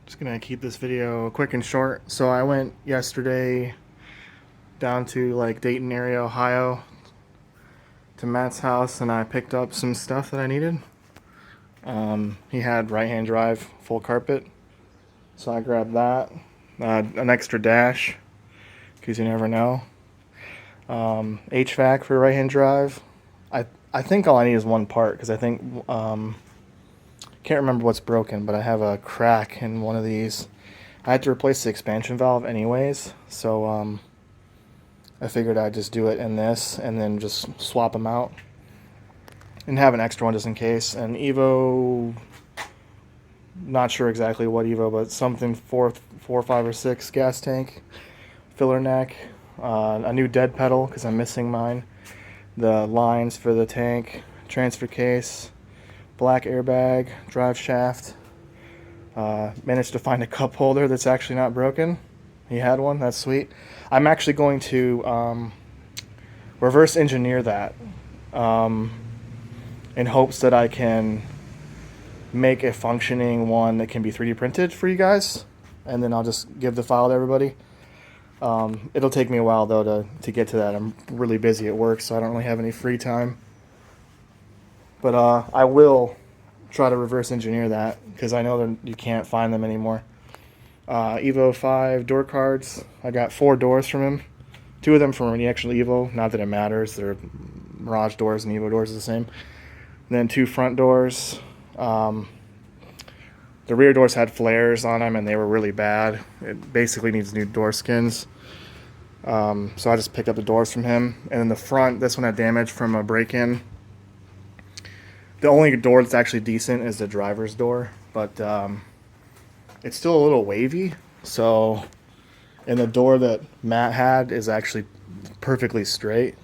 Just gonna keep this video quick and short. So I went yesterday down to like Dayton area, Ohio, to Matt's house, and I picked up some stuff that I needed. He had right-hand drive, full carpet, so I grabbed that. An extra dash, because you never know. HVAC for right-hand drive. I think all I need is one part, because I think can't remember what's broken, but I have a crack in one of these. I had to replace the expansion valve anyways, so I figured I'd just do it in this and then just swap them out and have an extra one just in case. And Evo, not sure exactly what Evo, but something 4, 5, or 6 gas tank, filler neck, a new dead pedal because I'm missing mine, the lines for the tank, transfer case, black airbag, drive shaft. Managed to find a cup holder that's actually not broken. He had one. That's sweet. I'm actually going to reverse engineer that in hopes that I can make a functioning one that can be 3D printed for you guys, and then I'll just give the file to everybody. It'll take me a while though to get to that. I'm really busy at work, so I don't really have any free time. But I will try to reverse engineer that because I know that you can't find them anymore. Evo 5 door cards. I got 4 doors from him. 2 of them from the actual Evo. Not that it matters. They're Mirage doors and Evo doors are the same. And then 2 front doors. The rear doors had flares on them and they were really bad. It basically needs new door skins. So I just picked up the doors from him. And then the front, this one had damage from a break-in. The only door that's actually decent is the driver's door, but it's still a little wavy. So, and the door that Matt had is actually perfectly straight,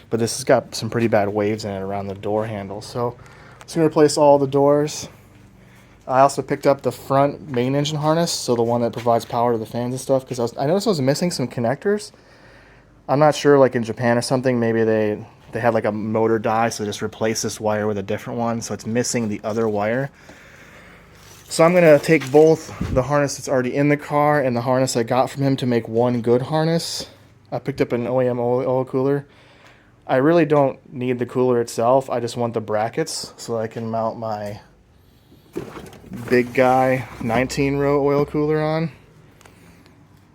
but this has got some pretty bad waves in it around the door handle. So, I'm just gonna replace all the doors. I also picked up the front main engine harness, so the one that provides power to the fans and stuff, because I noticed I was missing some connectors. I'm not sure, like in Japan or something, maybe they had like a motor die, so just replace this wire with a different one, so it's missing the other wire. So I'm gonna take both the harness that's already in the car and the harness I got from him to make one good harness. I picked up an OEM oil cooler. I really don't need the cooler itself, I just want the brackets so I can mount my big guy 19-row oil cooler on.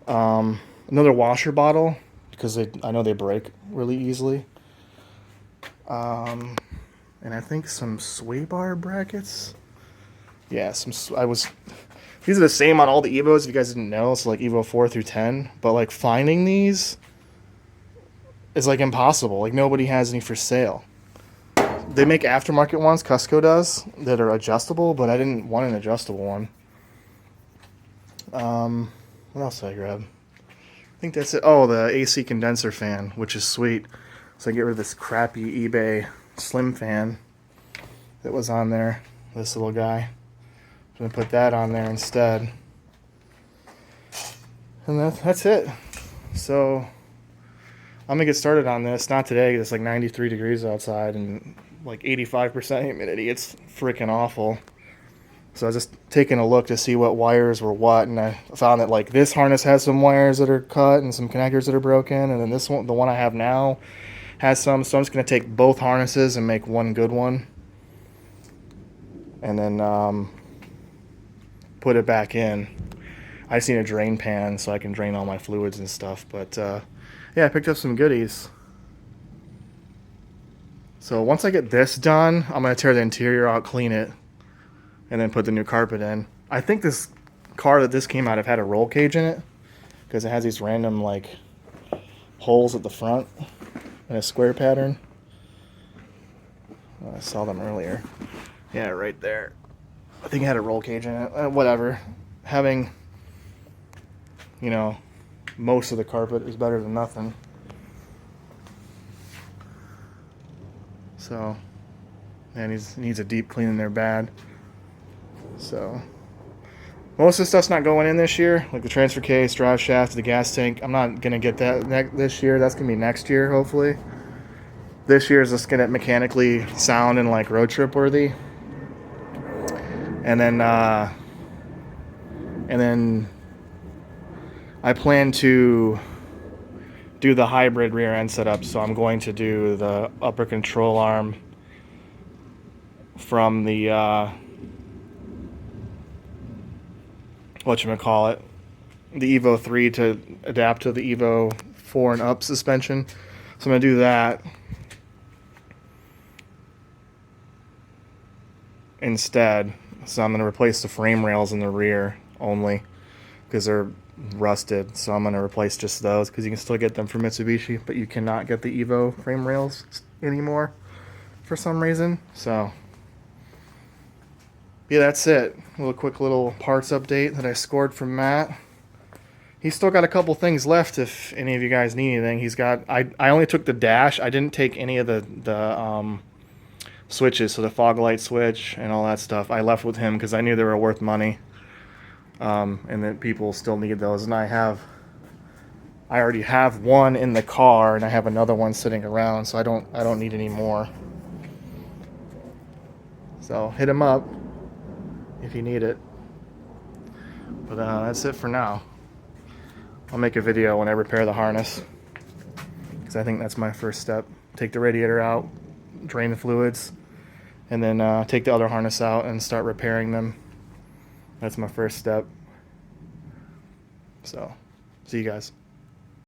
Another washer bottle, because I know they break really easily. And I think some sway bar brackets. Yeah, these are the same on all the Evos, if you guys didn't know. It's like Evo 4 through 10. But like finding these is like impossible. Like nobody has any for sale. They make aftermarket ones, Cusco does, that are adjustable, but I didn't want an adjustable one. What else did I grab? I think that's it. Oh, the AC condenser fan, which is sweet. So I get rid of this crappy eBay slim fan that was on there. This little guy. I'm going to put that on there instead. And that's it. So I'm going to get started on this. Not today. It's like 93 degrees outside and like 85% humidity. It's freaking awful. So I was just taking a look to see what wires were what, and I found that like this harness has some wires that are cut and some connectors that are broken, and then this one, the one I have now, has some. So I'm just going to take both harnesses and make one good one, and then put it back in. I just need a drain pan so I can drain all my fluids and stuff. But yeah, I picked up some goodies. So once I get this done, I'm going to tear the interior out, clean it, and then put the new carpet in. I think this car that this came out of had a roll cage in it, because it has these random like holes at the front in a square pattern. I saw them earlier. Yeah, right there. I think it had a roll cage in it. Whatever. Having, you know, most of the carpet is better than nothing. So, and he needs a deep clean in there bad. So, most of the stuff's not going in this year, like the transfer case, drive shaft, the gas tank. I'm not going to get that this year. That's going to be next year, hopefully. This year is just going to mechanically sound and like road trip worthy. And then And then I plan to do the hybrid rear end setup, so I'm going to do the upper control arm from the whatchamacallit, the Evo 3 to adapt to the Evo 4 and up suspension. So I'm going to do that instead. So I'm going to replace the frame rails in the rear only because they're rusted. So I'm going to replace just those because you can still get them from Mitsubishi, but you cannot get the Evo frame rails anymore for some reason. So yeah, that's it. A little quick little parts update that I scored from Matt. He's still got a couple things left if any of you guys need anything. He's got, I only took the dash. I didn't take any of the switches, so the fog light switch and all that stuff. I left with him because I knew they were worth money, and that people still need those. And I already have one in the car, and I have another one sitting around, so I don't need any more. So hit him up if you need it. But that's it for now. I'll make a video when I repair the harness, because I think that's my first step. Take the radiator out, drain the fluids, and then take the other harness out and start repairing them. That's my first step. So, see you guys.